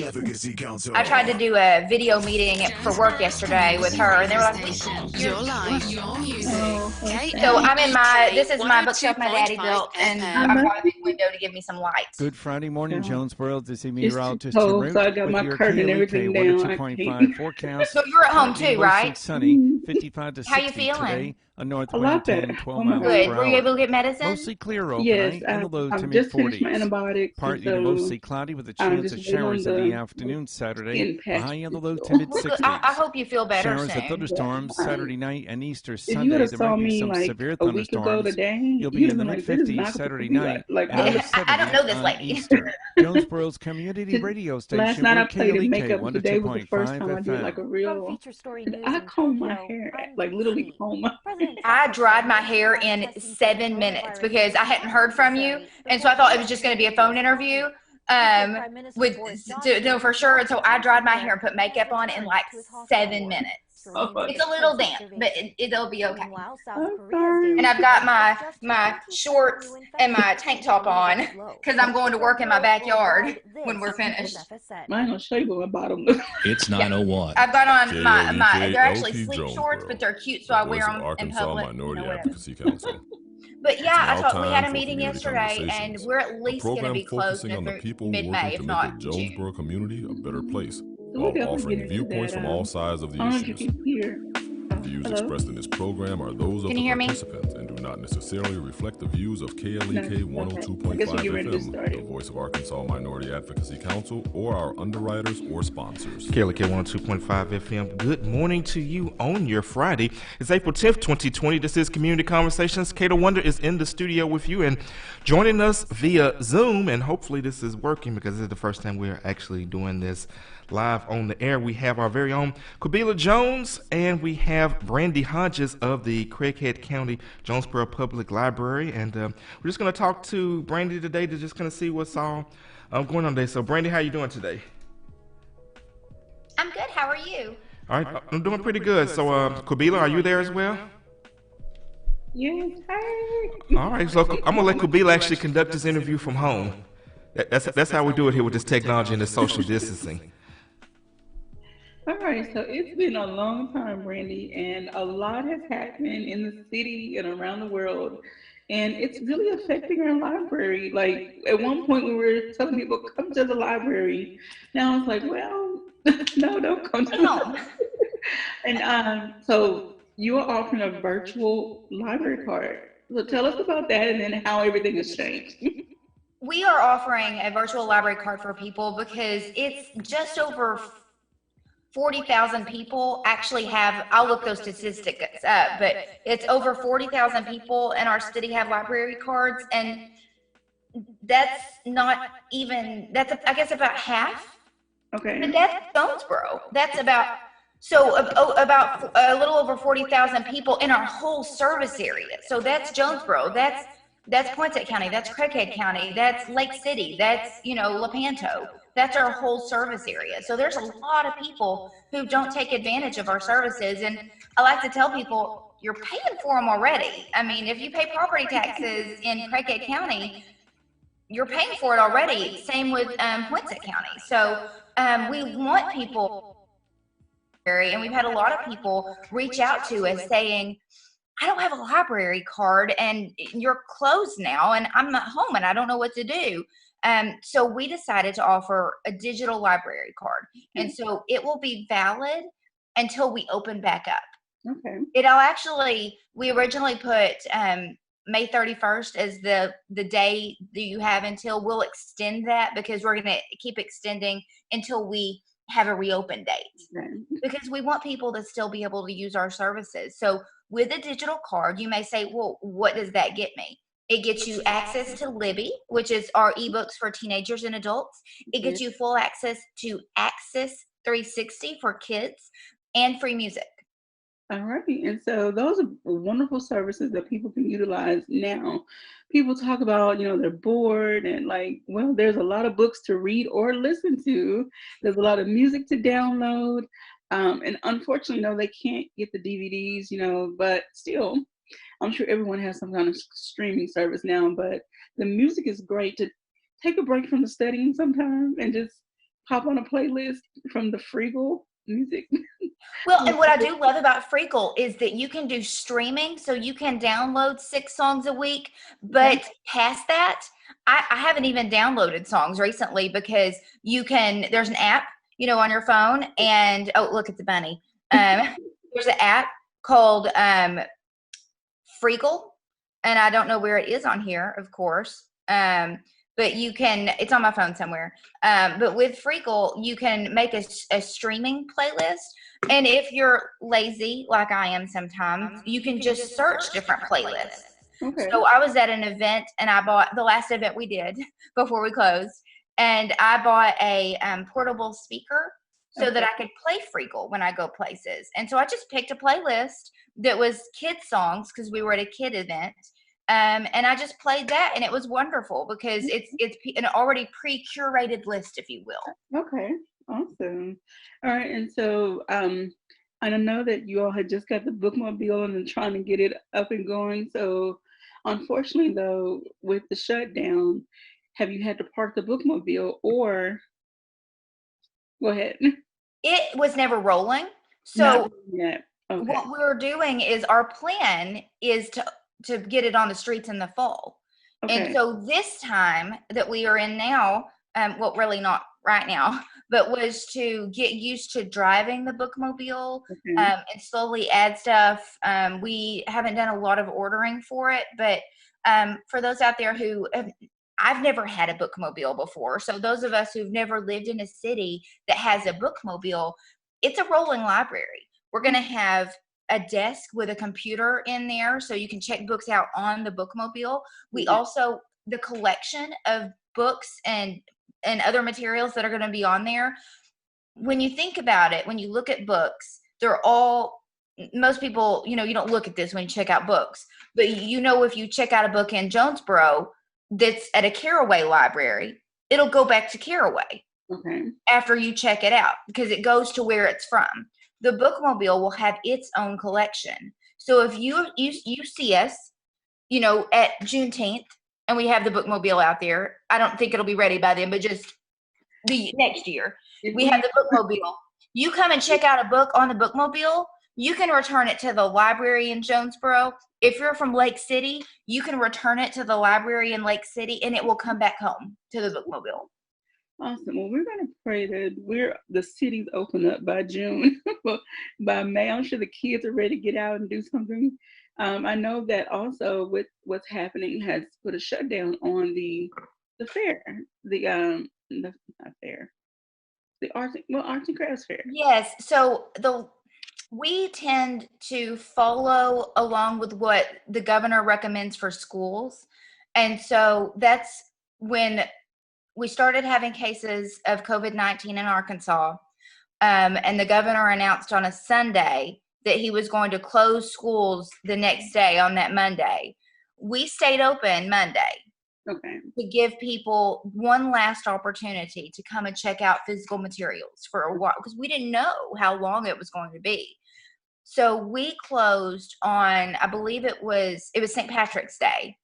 Advocacy Council. I tried to do a video meeting for work yesterday with her, and they were like, your life, your music. so I'm in this is my bookshelf my daddy built, and I've got a big window to give me some light. Good Friday morning, Jonesboro. This is meteorologist cold, Root so I got my with your curtain and KLEK everything down. 102.5 forecast. So you're at home too, right? Sunny, 55 to 60 How you feeling? today. A north A wind lot better. 10, 12 Oh my miles God. Good. per Were you hour. able to get medicine? Mostly clear Yes, overnight and the low to I've mid just finished my 40s. antibiotics. Partly so to mostly cloudy with a chance of showers in the afternoon Saturday. A high in the low to mid 60s. I hope you feel better Showers soon. and thunderstorms Saturday night and Easter If you Sunday. would have There saw might be me some like severe a week ago thunderstorms. today, You'll be in the mid 50s Saturday night like, and low 70s I don't know this on lady. Easter. Jonesboro's community radio station. Last night I played a KLEK makeup. Today was the first time I did 102.5 like a FM. real. I comb my hair, like literally comb my hair. I dried my hair in 7 minutes because I hadn't heard from you, and so I thought it was just going to be a phone interview to know for sure. And so I dried my hair and put makeup on in like 7 minutes. It's a little damp, but it'll be okay. And I've got my shorts and my tank top on because I'm going to work in my backyard when we're finished. Mine gonna show you what my bottom looks. It's 9:01. I've got on my KLEK they're actually LP sleep Jonesboro, shorts, but they're cute, so I wear them in Arkansas public. Minority whatever. Advocacy Council. But yeah, I Now thought we had a time for meeting community yesterday, and conversations. we're at A least going to program be closed focusing on the people mid-May, working if to not make the June. Jonesboro community a better place, So while we definitely offering get into viewpoints that, from all sides of the I don't know if you issues. can hear. The views Hello? expressed in this program are those of Can the you hear me? participants and do not necessarily reflect the views of KLEK No, okay. I guess 102.5 we get ready to FM, start the it. voice of Arkansas Minority Advocacy Council, or our underwriters or sponsors. KLEK 102.5 FM. Good morning to you on your Friday. It's April 10th, 2020. This is Community Conversations. Kato Wonder is in the studio with you and joining us via Zoom. And hopefully this is working because this is the first time we're actually doing this live on the air. We have our very own Kabila Jones and we have Brandi Hodges of the Craighead County Jonesboro Public Library. And we're just going to talk to Brandi today to just kind of see what's all going on today. So Brandi, how you doing today? I'm good. How are you? All right, I'm doing pretty good. So, Kabila, are you there as well? Yes, hey. All right, so I'm gonna let Kabila actually conduct this interview from home. That's how we do it here with this technology and this social distancing. All right, so it's been a long time, Brandi, and a lot has happened in the city and around the world, and it's really affecting our library. Like at one point, we were telling people come to the library. Now it's like, well, no, don't come to the library. And so you are offering a virtual library card. So tell us about that, and then how everything has changed. We are offering a virtual library card for people because it's just over 40,000 people actually have, I'll look those statistics up, but it's over 40,000 people in our city have library cards, and that's not even, that's I guess about half. Okay. And that's Jonesboro. That's about, so about a little over 40,000 people in our whole service area. So that's Jonesboro. That's Poinsett County. That's Craighead County. That's Lake City. That's, Lepanto. That's our whole service area. So there's a lot of people who don't take advantage of our services. And I like to tell people, you're paying for them already. I mean, if you pay property taxes in Craighead County, you're paying for it already. Same with Poinsett County. So we want people, and we've had a lot of people reach out to us saying, I don't have a library card and you're closed now and I'm at home and I don't know what to do. So we decided to offer a digital library card. And so it will be valid until we open back up. Okay. It'll actually, we originally put May 31st as the day that you have until, we'll extend that because we're going to keep extending until we have a reopen date. Okay. Because we want people to still be able to use our services. So with a digital card, you may say, well, what does that get me? It gets you access to Libby, which is our ebooks for teenagers and adults. It gets you full access to Access 360 for kids and free music. All right. And so those are wonderful services that people can utilize now. People talk about, they're bored and like, well, there's a lot of books to read or listen to. There's a lot of music to download. And unfortunately, they can't get the DVDs, but still, I'm sure everyone has some kind of streaming service now, but the music is great to take a break from the studying sometimes and just hop on a playlist from the Freagle music. Well, and what I do love about Freakle is that you can do streaming, so you can download 6 songs a week, but past that, I haven't even downloaded songs recently because there's an app, on your phone, and, oh, look, it's a bunny. There's an app called Freakle, and I don't know where it is on here, of course, but it's on my phone somewhere. But with Freakle, you can make a streaming playlist. And if you're lazy, like I am sometimes, you can just search different playlists. Okay. So I was at an event, and I bought the last event we did before we closed, and I bought a portable speaker so that I could play Freakle when I go places. And so I just picked a playlist that was kids songs because we were at a kid event. And I just played that, and it was wonderful because it's an already pre-curated list, if you will. Okay, awesome. All right, and so I know that you all had just got the bookmobile and trying to get it up and going. So unfortunately, though, with the shutdown, have you had to park the bookmobile or go ahead? It was never rolling. So Okay. What we're doing is our plan is to get it on the streets in the fall. Okay. And so this time that we are in now, well, really not right now, but was to get used to driving the bookmobile and slowly add stuff. We haven't done a lot of ordering for it, but for those out there I've never had a bookmobile before. So those of us who've never lived in a city that has a bookmobile, it's a rolling library. We're going to have a desk with a computer in there so you can check books out on the bookmobile. We also, the collection of books and other materials that are going to be on there, when you think about it, when you look at books, most people, you don't look at this when you check out books, but if you check out a book in Jonesboro that's at a Caraway library, it'll go back to Caraway after you check it out because it goes to where it's from. The bookmobile will have its own collection. So if you see us, at Juneteenth, and we have the bookmobile out there, I don't think it'll be ready by then, but just the next year, we have the bookmobile. You come and check out a book on the bookmobile, you can return it to the library in Jonesboro. If you're from Lake City, you can return it to the library in Lake City, and it will come back home to the bookmobile. Awesome. Well, we're going to pray that the cities open up by June. By May, I'm sure the kids are ready to get out and do something. I know that also with what's happening has put a shutdown on the fair, not fair, the arts and crafts fair. Yes. So we tend to follow along with what the governor recommends for schools. And so that's when we started having cases of COVID-19 in Arkansas. And the governor announced on a Sunday that he was going to close schools the next day on that Monday. We stayed open Monday to give people one last opportunity to come and check out physical materials for a while because we didn't know how long it was going to be. So we closed on, I believe it was St. Patrick's Day.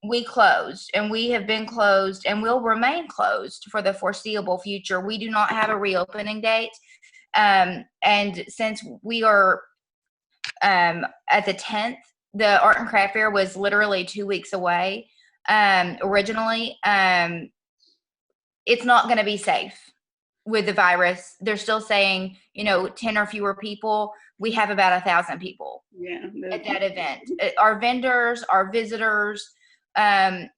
We closed, and we have been closed and will remain closed for the foreseeable future. We do not have a reopening date. And since we are at the 10th, the Art and Craft Fair was literally 2 weeks away. Originally, it's not going to be safe with the virus. They're still saying, 10 or fewer people. We have about 1,000 people at that event. Our vendors, our visitors,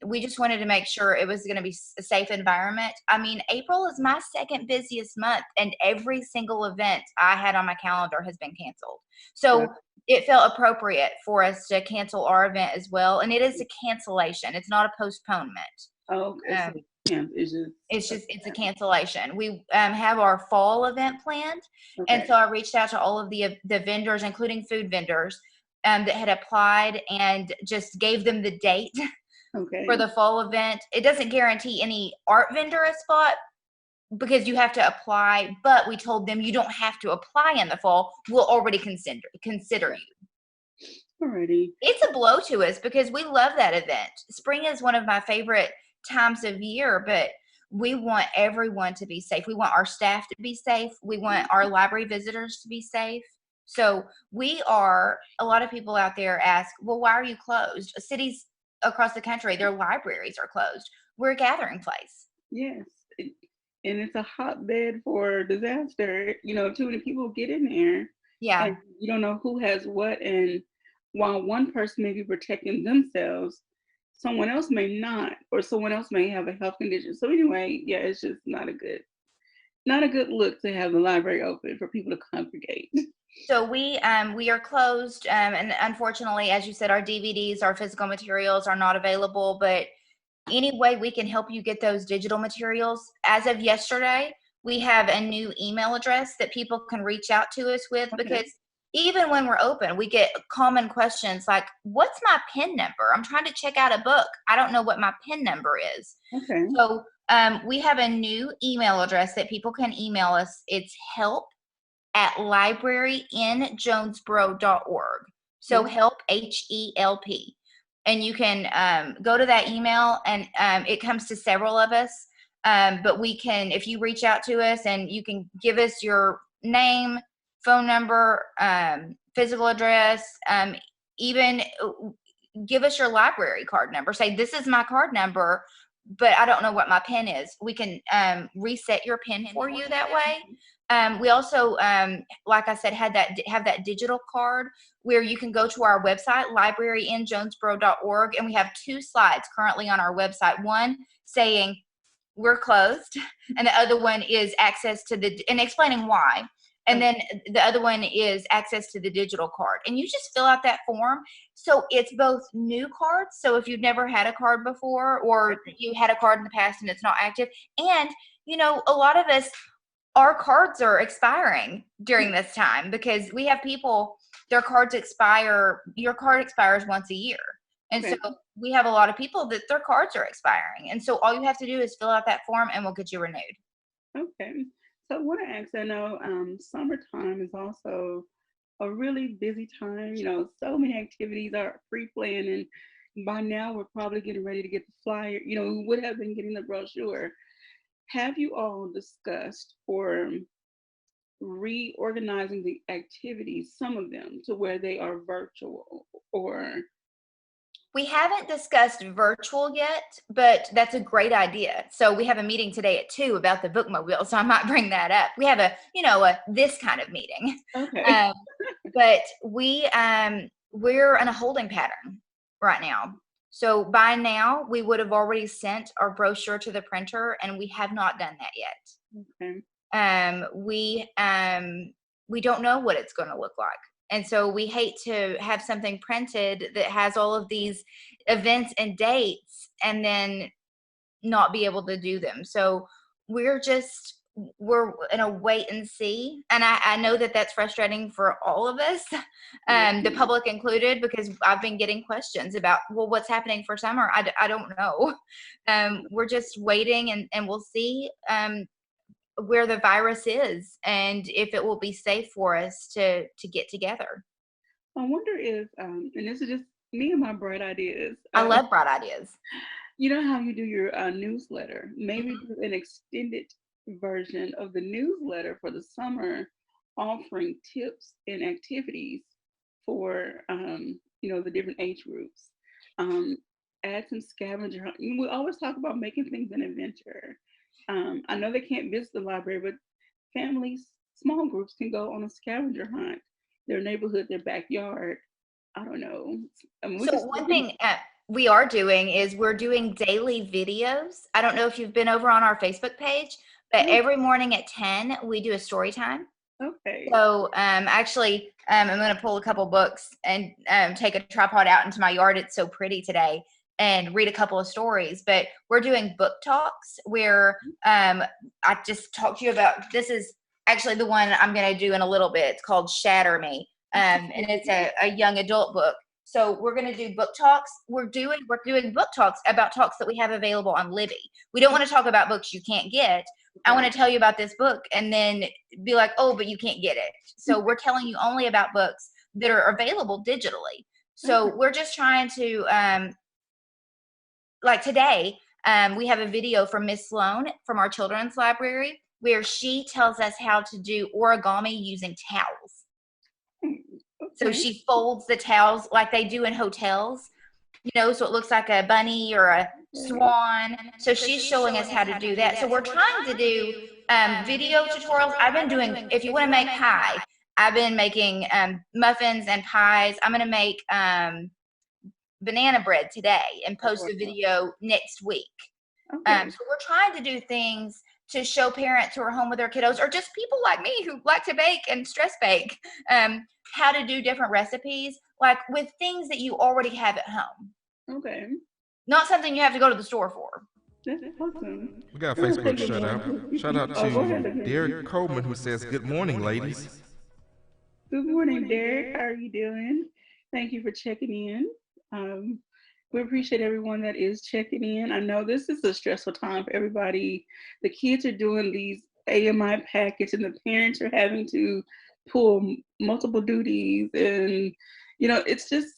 we just wanted to make sure it was going to be a safe environment. I mean, April is my second busiest month, and every single event I had on my calendar has been canceled. So it felt appropriate for us to cancel our event as well. And it is a cancellation. It's not a postponement. It's a cancellation. We have our fall event planned. And so I reached out to all of the vendors, including food vendors, that had applied and just gave them the date for the fall event. It doesn't guarantee any art vendor a spot because you have to apply, but we told them you don't have to apply in the fall. We'll already consider you. Alrighty. It's a blow to us because we love that event. Spring is one of my favorite times of year, but we want everyone to be safe. We want our staff to be safe. We want our library visitors to be safe. So a lot of people out there ask, well, why are you closed? Cities across the country, their libraries are closed. We're a gathering place. Yes. And it's a hotbed for disaster. Too many people get in there. Yeah. And you don't know who has what. And while one person may be protecting themselves, someone else may not, or someone else may have a health condition. So anyway, yeah, it's just not a good look to have the library open for people to congregate. So we are closed, and unfortunately, as you said, our DVDs, our physical materials are not available, but any way we can help you get those digital materials. As of yesterday, we have a new email address that people can reach out to us with, because even when we're open, we get common questions like, what's my PIN number? I'm trying to check out a book. I don't know what my PIN number is. Okay. So we have a new email address that people can email us. It's help@libraryinjonesboro.org. So help, HELP. And you can go to that email, and it comes to several of us. But we can, if you reach out to us, and you can give us your name, phone number, physical address, even give us your library card number. Say, this is my card number, but I don't know what my PIN is. We can reset your PIN for you that way. We also, like I said, have that digital card where you can go to our website, libraryinjonesboro.org, and we have 2 slides currently on our website. One saying we're closed, and the other one is access to and explaining why. And then the other one is access to the digital card. And you just fill out that form. So it's both new cards. So if you've never had a card before, or you had a card in the past and it's not active, and a lot of us, our cards are expiring during this time, because we have people, their cards expire. Your card expires once a year. And so we have a lot of people that their cards are expiring. And so all you have to do is fill out that form, and we'll get you renewed. Okay. So I want to ask, I know summertime is also a really busy time. So many activities are pre-planned, and by now we're probably getting ready to get the flyer. We would have been getting the brochure. Have you all discussed or reorganizing the activities, some of them, to where they are virtual? Or we haven't discussed virtual yet, but that's a great idea. So we have a meeting today at 2 about the bookmobile, so I might bring that up. We have a this kind of meeting. Okay. But we're in a holding pattern right now. So by now, we would have already sent our brochure to the printer, and we have not done that yet. Okay. We don't know what it's going to look like. And so we hate to have something printed that has all of these events and dates and then not be able to do them. So we're in a wait and see. And I know that that's frustrating for all of us, the public included, because I've been getting questions about, well, what's happening for summer? I don't know. We're just waiting, and we'll see where the virus is, and if it will be safe for us to get together. I wonder if, and this is just me and my bright ideas. I love bright ideas. You know how you do your newsletter? Maybe do an extended version of the newsletter for the summer, offering tips and activities for, the different age groups. Add some scavenger hunt. We always talk about making things an adventure. I know they can't visit the library, but families, small groups can go on a scavenger hunt, their neighborhood, their backyard. I don't know. So one thing we are doing is we're doing daily videos. I don't know if you've been over on our Facebook page, but every morning at 10, we do a story time. Okay. So actually, I'm going to pull a couple books and take a tripod out into my yard. It's so pretty today. And read a couple of stories, but we're doing book talks where I just talked to you about. This is actually the one I'm going to do in a little bit. It's called Shatter Me, and it's a young adult book. So we're going to do book talks. We're doing book talks about talks that we have available on Libby. We don't want to talk about books you can't get. I want to tell you about this book, and then be like, oh, but you can't get it. So we're telling you only about books that are available digitally. So we're just trying to. Like today, we have a video from Miss Sloan from our children's library where she tells us how to do origami using towels. So she folds the towels like they do in hotels, so it looks like a bunny or a swan. So she's showing us how to do that. So we're trying to do video tutorials. I've been doing, if you want to make pie, I've been making muffins and pies. I'm going to make banana bread today and post a video next week. So we're trying to do things to show parents who are home with their kiddos, or just people like me who like to bake and stress bake, how to do different recipes, like with things that you already have at home. Okay. Not something you have to go to the store for. That's awesome. We got a Facebook shout out. Shout out to Derek Coleman, who says, "Good morning, ladies." Good morning, Derek. How are you doing? Thank you for checking in. We appreciate everyone that is checking in. I know this is a stressful time for everybody. The kids are doing these AMI packets, and the parents are having to pull multiple duties, and it's just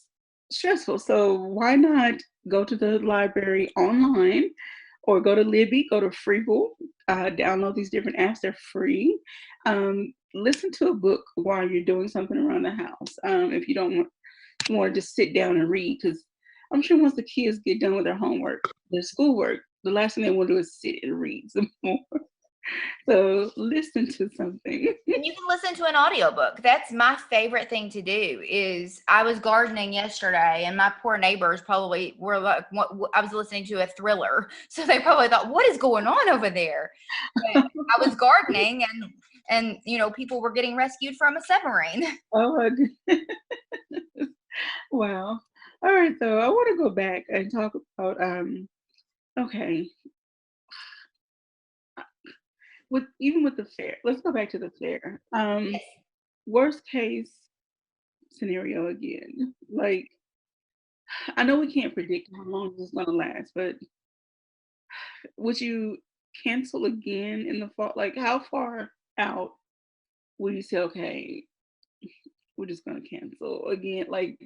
stressful. So why not go to the library online, or go to Libby, go to Freeble, download these different apps. They're free. Listen to a book while you're doing something around the house. If you don't want to just sit down and read, because I'm sure once the kids get done with their homework, their schoolwork, the last thing they want to do is sit and read some more. So listen to something. And you can listen to an audiobook. That's my favorite thing to do. Is I was gardening yesterday, and my poor neighbors probably were like, I was listening to a thriller. So they probably thought, what is going on over there? But I was gardening, and people were getting rescued from a submarine. Oh my goodness. Wow. All right, so I want to go back and talk about okay. With the fair, let's go back to the fair. Worst case scenario again. Like, I know we can't predict how long this is going to last, but would you cancel again in the fall? Like, how far out will you say, okay, we're just going to cancel again? Like,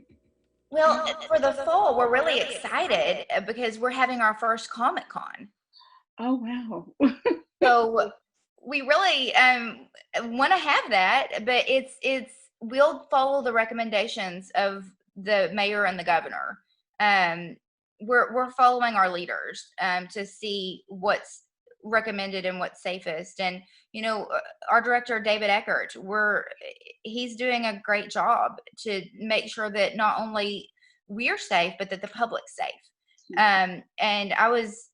well, for the fall, we're really excited because we're having our first Comic-Con. Oh, wow. So we really want to have that, but we'll follow the recommendations of the mayor and the governor. We're following our leaders to see what's recommended and what's safest. And our director David Eckert, he's doing a great job to make sure that not only we're safe, but that the public's safe. And I was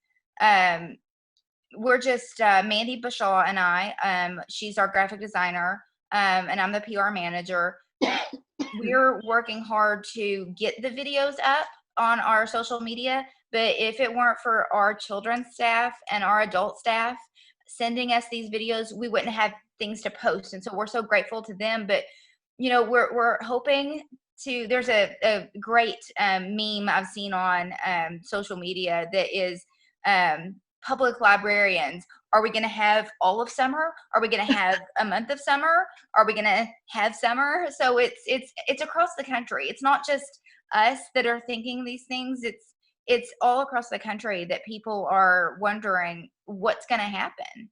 we're just Mandy Bashaw and I. She's our graphic designer, and I'm the PR manager. We're working hard to get the videos up on our social media, but if it weren't for our children's staff and our adult staff sending us these videos, we wouldn't have things to post. And so we're so grateful to them. But we're hoping to. There's a great meme I've seen on social media that is public librarians. Are we going to have all of summer? Are we going to have a month of summer? Are we going to have summer? So it's across the country. It's not just us that are thinking these things. It's all across the country that people are wondering what's going to happen.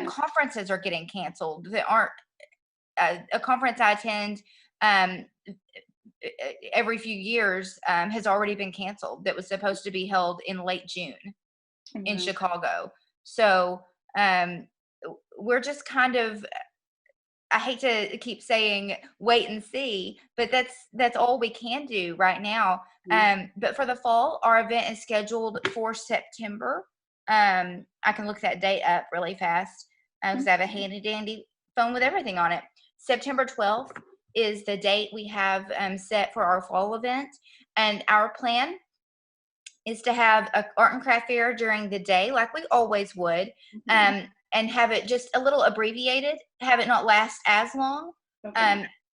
Conferences are getting canceled that aren't a conference I attend every few years has already been canceled that was supposed to be held in late June in Chicago. So we're just kind of, I hate to keep saying wait and see, but that's all we can do right now. But for the fall, our event is scheduled for September. I can look that date up really fast because I have a handy dandy phone with everything on it. September 12th is the date we have set for our fall event. And our plan is to have an art and craft fair during the day like we always would, and have it just a little abbreviated, have it not last as long.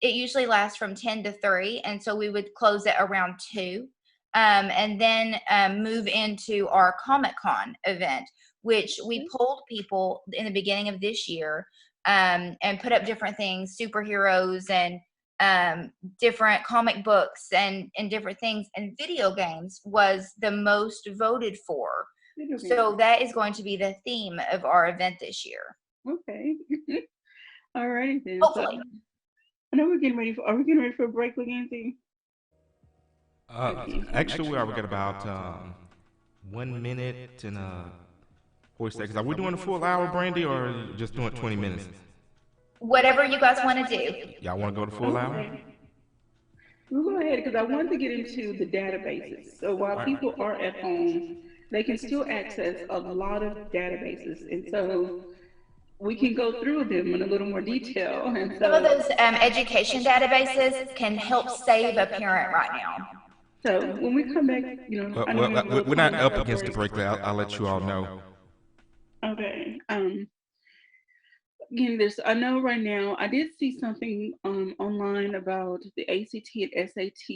It usually lasts from 10 to 3, and so we would close it around 2, and then move into our Comic-Con event, which we polled people in the beginning of this year and put up different things, superheroes and different comic books and different things, and video games was the most voted for So that is going to be the theme of our event this year. Okay. All right then. Hopefully. So, I know we're getting ready for. Are we getting ready for a break, Legacy? Actually, we got about 1 minute and 40 seconds. Are we doing a full hour, Brandi, or just doing 20 minutes? Whatever you guys want to do. Y'all want to go to full hour? We'll go ahead because I wanted to get into the databases. So while people are at home, they can still access a lot of databases, and so we can go through them in a little more detail. And Some of those education databases can help save a parent right now. So when we come back, we're not up against the break. I'll let you all know. Okay. Again, I know right now, I did see something online about the ACT and SAT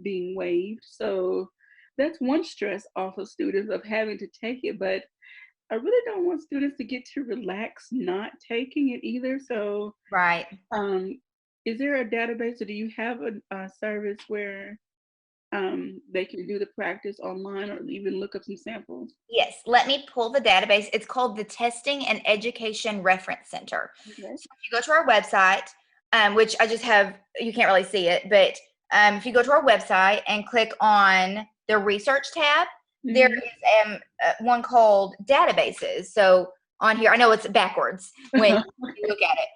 being waived. So that's one stress off of students of having to take it. But I really don't want students to get to relax not taking it either. So, right. Is there a database, or do you have a service where they can do the practice online or even look up some samples? Yes, let me pull the database. It's called the Testing and Education Reference Center. Okay. So if you go to our website, which I just have, you can't really see it, but if you go to our website and click on the research tab, there is one called databases. So on here, I know it's backwards when you look at it,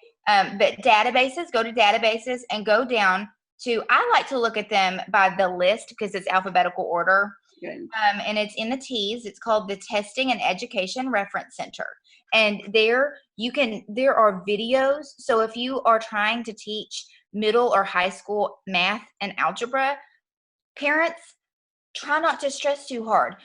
but databases, go to databases and go down to, I like to look at them by the list because it's alphabetical order. And it's in the T's. It's called the Testing and Education Reference Center. And there are videos. So if you are trying to teach middle or high school math and algebra, parents, try not to stress too hard.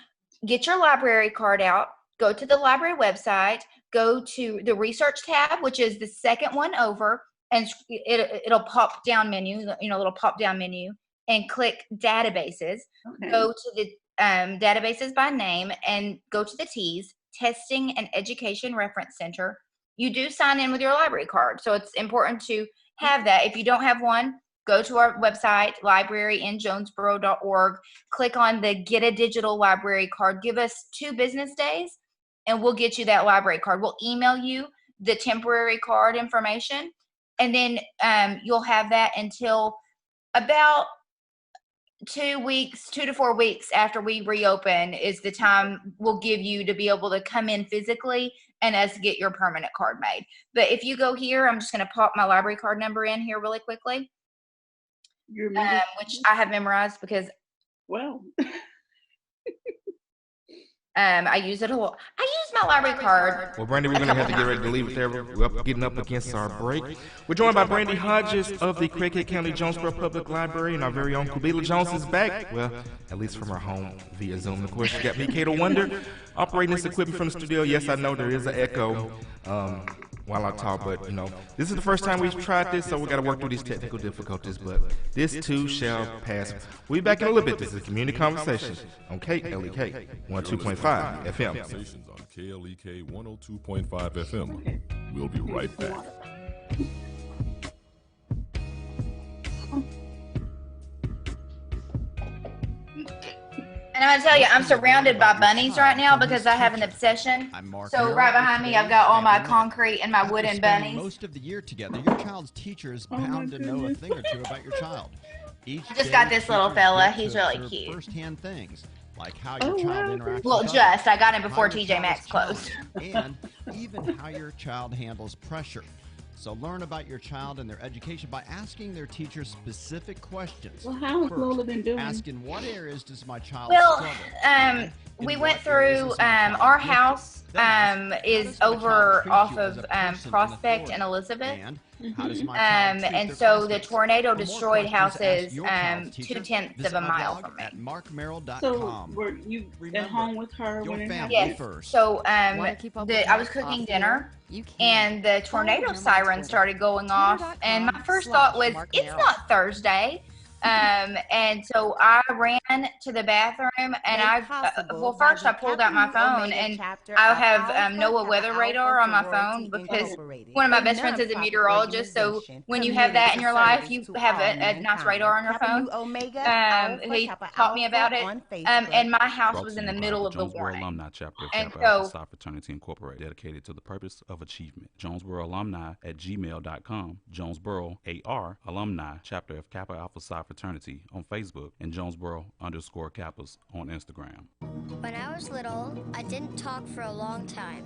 Get your library card out, go to the library website, go to the research tab, which is the second one over, and it'll pop down menu, little pop down menu, and click databases. Okay. Go to the databases by name and go to the T's, Testing and Education Reference Center. You do sign in with your library card, so it's important to have that. If you don't have one, go to our website, libraryinjonesboro.org, click on the Get a Digital Library Card. Give us 2 business days, and we'll get you that library card. We'll email you the temporary card information, and then you'll have that until about 2 to 4 weeks after we reopen is the time we'll give you to be able to come in physically and us get your permanent card made. But if you go here, I'm just going to pop my library card number in here really quickly, which I have memorized because, well, I use it a lot. I use my library card. Well, Brandi, we're going to have to get ready to leave it there. We're getting up against our break. We're joined by Brandi Hodges of the KLEK County Jonesboro Public Library, and our very own Kubila Jones is back. Well, at least from her home via Zoom. Of course, you got me, Kato Wonder, operating this equipment from the studio. Yes, I know there is an echo while I talk, but this is the first time we've tried this, so we got to work through these technical difficulties, but this too shall pass. We'll be back in a little bit. This is Community Conversations on KLEK 102.5 FM. Conversations on KLEK 102.5 FM. We'll be right back. And I'm gonna tell you, I'm surrounded by bunnies right now because I have an obsession. So right behind me, I've got all my concrete and my wooden bunnies. Most of the year together, your child's teacher is bound to know a thing or two about your child. I just got this little fella. He's really cute. First-hand things like how your child interacts. Well, I got him before TJ Maxx closed. And even how your child handles pressure. So learn about your child and their education by asking their teachers specific questions. Well, how has Lola been doing? Ask in what areas does my child struggle? We went through, our house is over off of Prospect and Elizabeth. And so the tornado destroyed houses 2/10 of a mile from me. So were you at home with her when it happened? Yes. So I was cooking dinner, and the tornado siren started going off. And my first thought was, it's not Thursday. And so I ran to the bathroom and first I pulled out my phone and I have NOAA weather radar on my phone because one of my best friends is a meteorologist. So when you have that in your life, you have a nice radar on your phone. He taught me about it. And my house was in the middle of the Jonesboro warning. Alumni Chapter of And Kappa Alpha so Psi Fraternity Incorporated, dedicated to the purpose of achievement. Jonesboro Alumni at gmail.com. Jonesboro AR Alumni Chapter of Kappa Alpha Psi Fraternity on Facebook, and Jonesboro_Kappas on Instagram. When I was little, I didn't talk for a long time.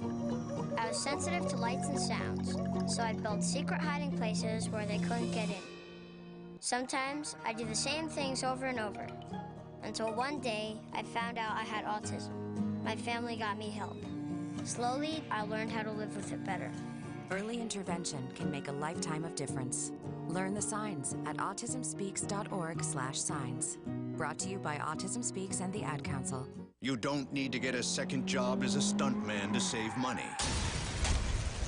I was sensitive to lights and sounds, so I built secret hiding places where they couldn't get in. Sometimes I do the same things over and over, until one day I found out I had autism. My family got me help. Slowly, I learned how to live with it better. Early intervention can make a lifetime of difference. Learn the signs at autismspeaks.org/signs. Brought to you by Autism Speaks and the Ad Council. You don't need to get a second job as a stuntman to save money.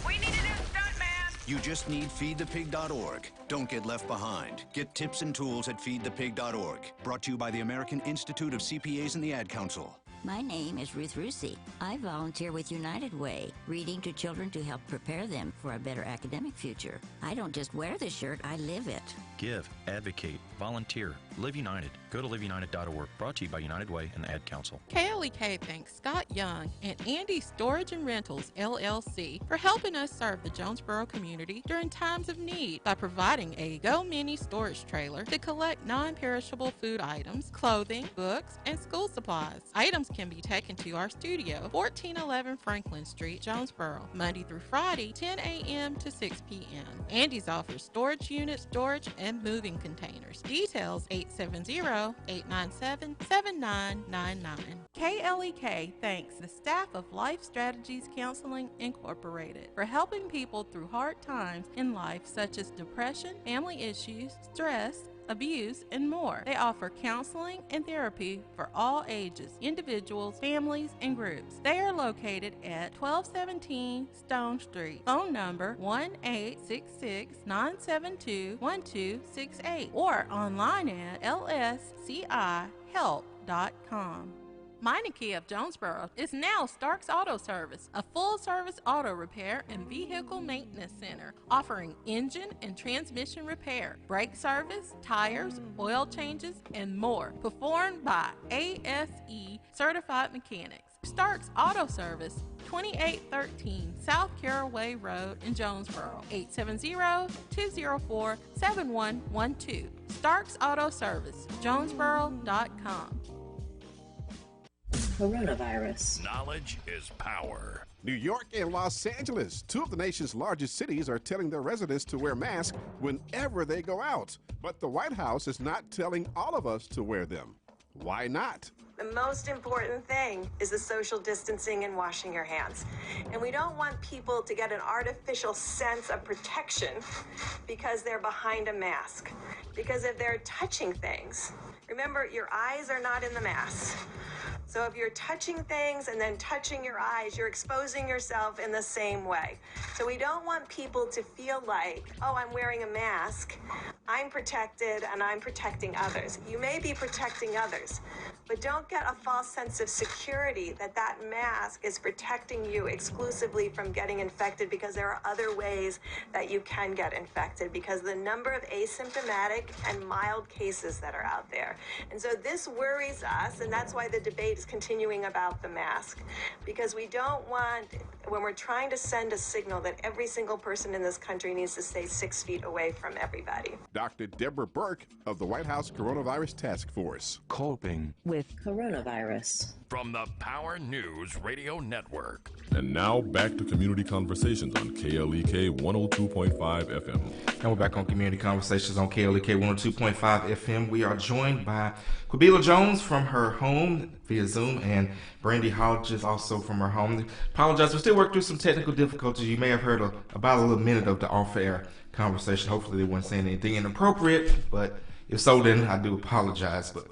We need a new stuntman! You just need feedthepig.org. Don't get left behind. Get tips and tools at feedthepig.org. Brought to you by the American Institute of CPAs and the Ad Council. My name is Ruth Rusi. I volunteer with United Way, reading to children to help prepare them for a better academic future. I don't just wear the shirt, I live it. Give, advocate, volunteer, Live United. Go to liveunited.org. Brought to you by United Way and the Ad Council. KLEK thanks Scott Young and Andy Storage and Rentals, LLC, for helping us serve the Jonesboro community during times of need by providing a Go Mini storage trailer to collect non-perishable food items, clothing, books, and school supplies. Items can be taken to our studio, 1411 Franklin Street, Jonesboro, Monday through Friday, 10 a.m. to 6 p.m. Andy's offers storage units, storage, and moving containers. Details 870-897-7999. KLEK thanks the staff of Life Strategies Counseling Incorporated for helping people through hard times in life such as depression, family issues, stress, abuse, and more. They offer counseling and therapy for all ages, individuals, families, and groups. They are located at 1217 Stone Street. Phone number 1-866-972-1268 or online at lscihelp.com. Meineke of Jonesboro is now Stark's Auto Service, a full-service auto repair and vehicle maintenance center offering engine and transmission repair, brake service, tires, oil changes, and more, performed by ASE certified mechanics. Stark's Auto Service, 2813 South Caraway Road in Jonesboro, 870-204-7112. Stark's Auto Service, Jonesboro.com. Coronavirus. Knowledge is power. New York and Los Angeles, two of the nation's largest cities, are telling their residents to wear masks whenever they go out. But the White House is not telling all of us to wear them. Why not? The most important thing is the social distancing and washing your hands. And we don't want people to get an artificial sense of protection because they're behind a mask. Because if they're touching things, remember, your eyes are not in the mask. So if you're touching things and then touching your eyes, you're exposing yourself in the same way. So we don't want people to feel like, oh, I'm wearing a mask, I'm protected and I'm protecting others. You may be protecting others, but don't get a false sense of security that that mask is protecting you exclusively from getting infected, because there are other ways that you can get infected because the number of asymptomatic and mild cases that are out there. And so this worries us, and that's why the debate is continuing about the mask, because we don't want, when we're trying to send a signal, that every single person in this country needs to stay 6 feet away from everybody. Dr. Deborah Burke of the White House Coronavirus Task Force. Coping with coronavirus. From the Power News Radio Network. And now back to Community Conversations on KLEK 102.5 FM. And we're back on Community Conversations on KLEK 102.5 FM. We are joined by Quabila Jones from her home via Zoom and Brandi Hodges also from her home. Apologize, we're still working through some technical difficulties. You may have heard about a little minute of the off-air conversation. Hopefully they weren't saying anything inappropriate, but if so, then I do apologize. But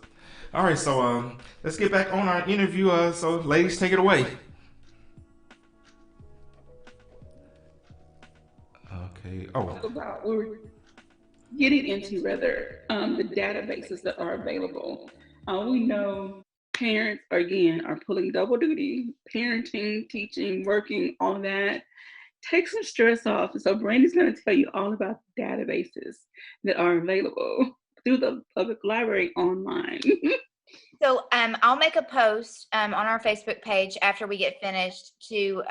all right, so let's get back on our interview. So ladies, take it away. Okay. We're getting into rather the databases that are available We know parents are pulling double duty, parenting, teaching, working, all of that. Take some stress off. So Brandy's going to tell you all about the databases that are available through the public library online. So I'll make a post on our Facebook page after we get finished to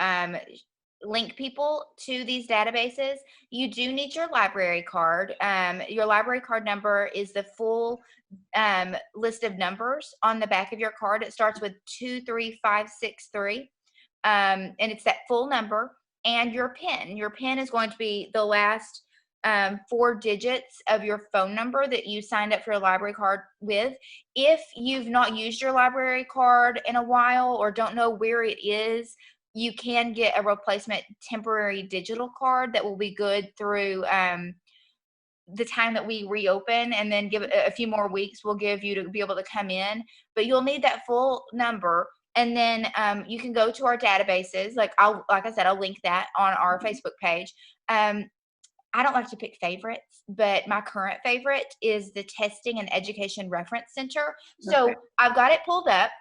link people to these databases. You do need your library card. Your library card number is the full list of numbers on the back of your card. It starts with 23563, and it's that full number. And your PIN. Your PIN is going to be the last 4 digits of your phone number that you signed up for your library card with. If you've not used your library card in a while or don't know where it is, you can get a replacement temporary digital card that will be good through the time that we reopen, and then give it a few more weeks we'll give you to be able to come in. But you'll need that full number. And then you can go to our databases. Like I said, I'll link that on our Facebook page. I don't like to pick favorites, but my current favorite is the Testing and Education Reference Center. So I've got it pulled up.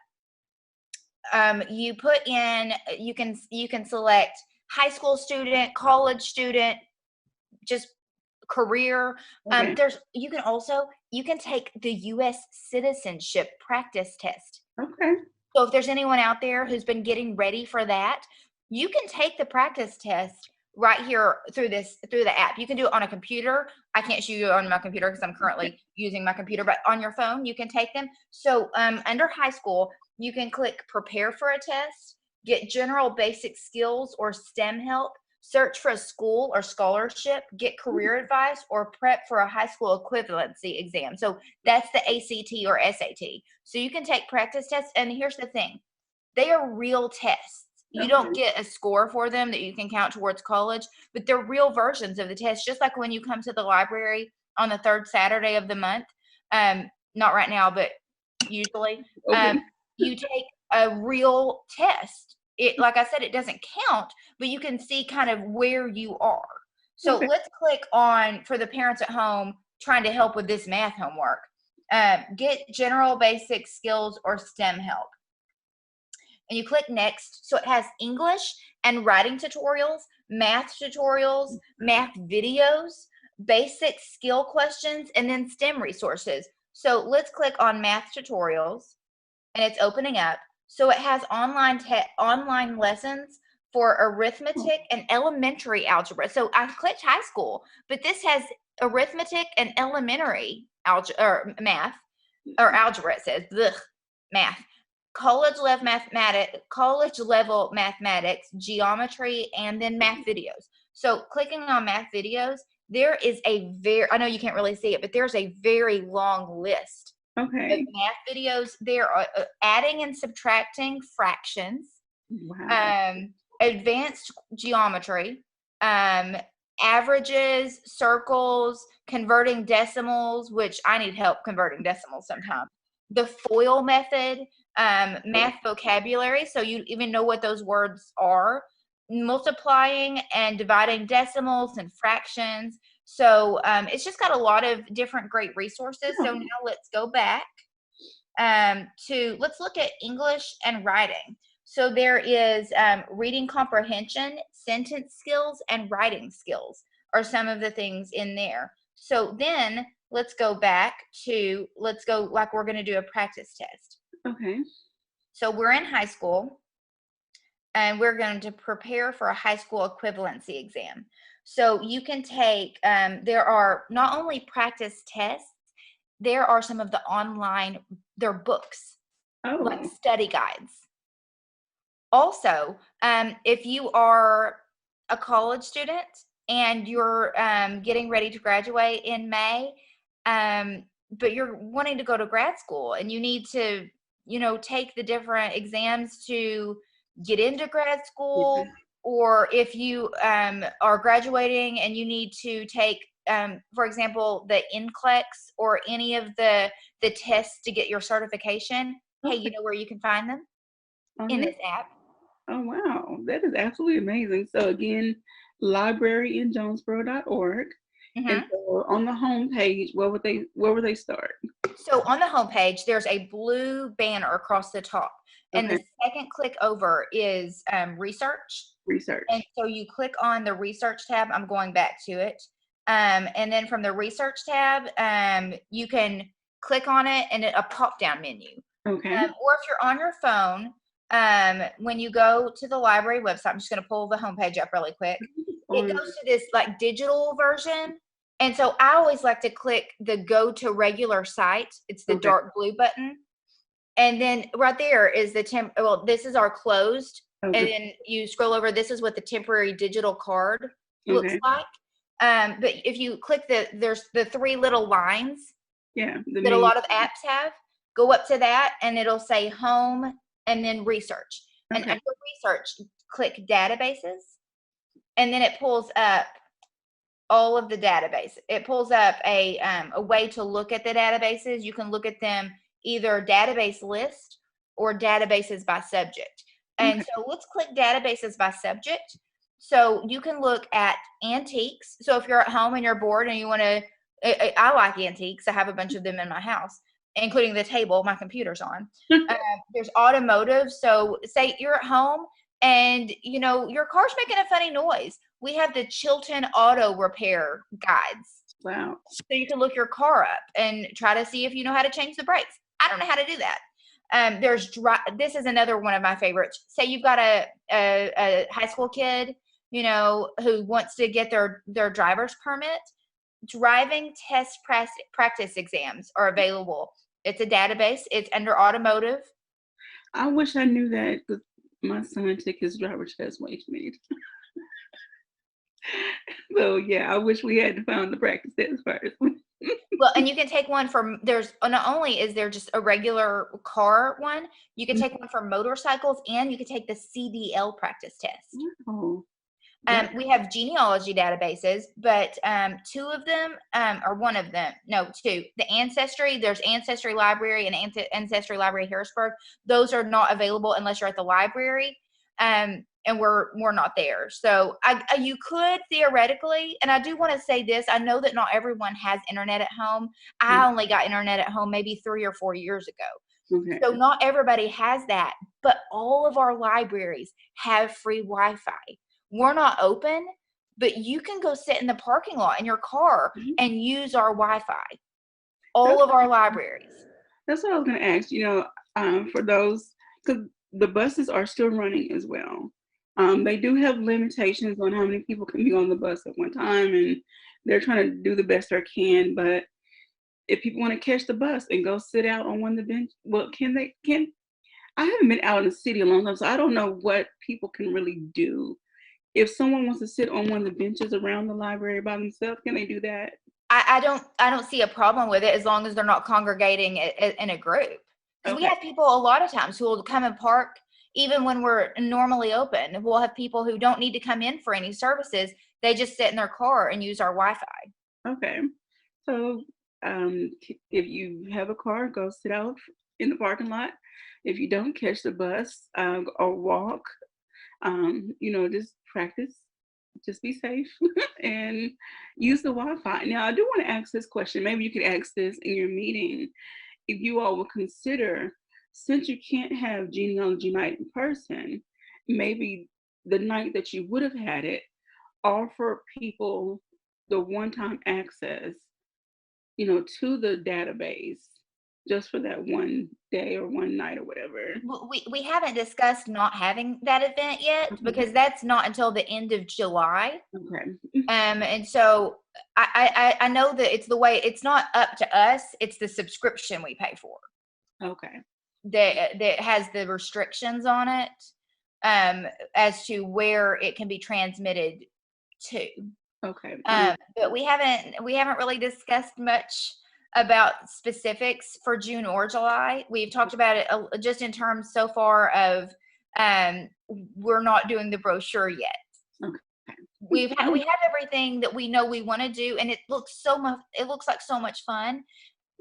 You put in, you can select high school student, college student, just career. You can take the U.S. citizenship practice test. Okay. So if there's anyone out there who's been getting ready for that, you can take the practice test right here through the app. You can do it on a computer. I can't show you on my computer because I'm currently using my computer, but on your phone, you can take them. So under high school, you can click prepare for a test, get general basic skills or STEM help, search for a school or scholarship, get career advice, or prep for a high school equivalency exam. So that's the ACT or SAT. So you can take practice tests, and here's the thing. They are real tests. You don't get a score for them that you can count towards college, but they're real versions of the test, just like when you come to the library on the 3rd Saturday of the month. Not right now, but usually. You take a real test. It, like I said, it doesn't count, but you can see kind of where you are. So let's click on, for the parents at home trying to help with this math homework, get general basic skills or STEM help. And you click next. So it has English and writing tutorials, math videos, basic skill questions, and then STEM resources. So let's click on math tutorials, and it's opening up. So it has online lessons for arithmetic and elementary algebra. So I clicked high school, but this has arithmetic and elementary math, or algebra. It says math, college level mathematics, geometry, and then math videos. So clicking on math videos, there is I know you can't really see it, but there's a very long list of math videos. There are adding and subtracting fractions, advanced geometry, averages, circles, converting decimals, which I need help converting decimals sometimes, the FOIL method, math vocabulary, so you even know what those words are, multiplying and dividing decimals and fractions. So it's just got a lot of different great resources. So now let's go back let's look at English and writing. So there is reading comprehension, sentence skills, and writing skills are some of the things in there. So then let's go like we're going to do a practice test. Okay. So we're in high school, and we're going to prepare for a high school equivalency exam. So you can take, there are not only practice tests, there are some of the online, they're books, like study guides. Also, if you are a college student and you're getting ready to graduate in May, but you're wanting to go to grad school and you need to, take the different exams to get into grad school, or if you are graduating and you need to take, for example, the NCLEX or any of the tests to get your certification, hey, you know where you can find them? In this app. Oh, wow. That is absolutely amazing. So again, libraryinjonesboro.org. And so on the home page, where would they start? So on the home page, there's a blue banner across the top. And the second click over is research. Research. And so you click on the research tab. I'm going back to it. And then from the research tab, you can click on it and a pop-down menu. Okay. Or if you're on your phone, when you go to the library website, I'm just going to pull the homepage up really quick. It goes to this like digital version. And so I always like to click the go to regular site. It's the dark blue button. And then right there is the this is our closed. And then you scroll over. This is what the temporary digital card looks like. But if you click there's the 3 little lines that a lot of apps have. Go up to that and it'll say home and then research. And under research, click databases. And then it pulls up all of the database. It pulls up a way to look at the databases. You can look at them either database list or databases by subject. And so let's click databases by subject. So you can look at antiques. So if you're at home and you're bored and you want to, I like antiques. I have a bunch of them in my house, including the table my computer's on. There's automotive. So say you're at home and your car's making a funny noise. We have the Chilton Auto Repair guides. Wow. So you can look your car up and try to see if you know how to change the brakes. I don't know how to do that. This is another one of my favorites. Say you've got a high school kid, who wants to get their driver's permit. Driving test practice exams are available. It's a database. It's under automotive. I wish I knew that because my son took his driver's test way too many times. So yeah, I wish we had found the practice test first. Well, and you can take one for not only is there just a regular car one, you can take one for motorcycles and you can take the CDL practice test. Oh. We have genealogy databases, but 2 of them, or one of them, no, 2. The Ancestry, there's Ancestry Library and Ancestry Library Harrisburg. Those are not available unless you're at the library, and we're not there. So you could theoretically, and I do want to say this, I know that not everyone has internet at home. I only got internet at home maybe 3 or 4 years ago. Okay. So not everybody has that, but all of our libraries have free Wi-Fi. We're not open, but you can go sit in the parking lot in your car and use our Wi-Fi. All of our libraries. That's what I was going to ask, for those, because the buses are still running as well. They do have limitations on how many people can be on the bus at one time, and they're trying to do the best they can. But if people want to catch the bus and go sit out on one of the bench, well, I haven't been out in the city a long time, so I don't know what people can really do. If someone wants to sit on one of the benches around the library by themselves, can they do that? I don't see a problem with it as long as they're not congregating in a group. Because we have people a lot of times who will come and park even when we're normally open. We'll have people who don't need to come in for any services. They just sit in their car and use our Wi-Fi. Okay. So if you have a car, go sit out in the parking lot. If you don't, catch the bus or walk. Just practice, just be safe and use the Wi-Fi. Now, I do want to ask this question. Maybe you could ask this in your meeting. If you all would consider, since you can't have genealogy night in person, maybe the night that you would have had it, offer people the one-time access, to the database just for that one day or one night or whatever. We haven't discussed not having that event yet because that's not until the end of July. Okay. And so I know that it's not up to us. It's the subscription we pay for. Okay. That has the restrictions on it as to where it can be transmitted to. Okay. But we haven't really discussed much about specifics for June or July. We've talked about it just in terms so far of we're not doing the brochure yet. Okay. We have everything that we know we want to do, and it looks like so much fun,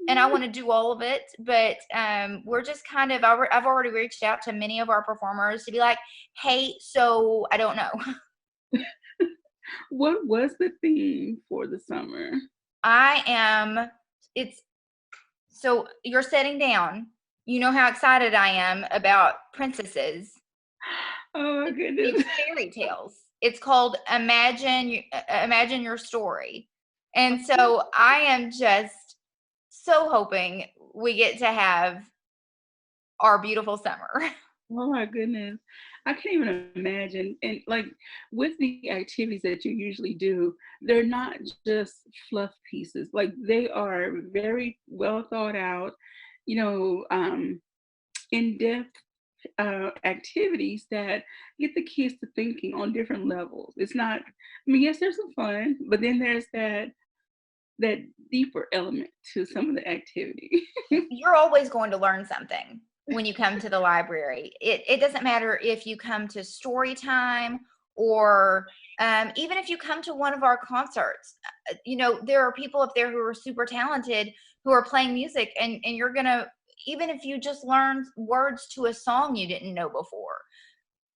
and I want to do all of it. But we're just kind of I've already reached out to many of our performers to be like, hey, so I don't know. What was the theme for the summer? So you're sitting down. You know how excited I am about princesses. Oh my goodness. It's fairy tales. It's called Imagine Your Story. And so I am just so hoping we get to have our beautiful summer. Oh my goodness. I can't even imagine. And like with the activities that you usually do, they're not just fluff pieces. Like they are very well thought out, in-depth activities that get the kids to thinking on different levels. It's not, yes, there's some fun, but then there's that deeper element to some of the activity. You're always going to learn something when you come to the library. It doesn't matter if you come to story time or even if you come to one of our concerts. There are people up there who are super talented who are playing music, and you're gonna, even if you just learn words to a song you didn't know before,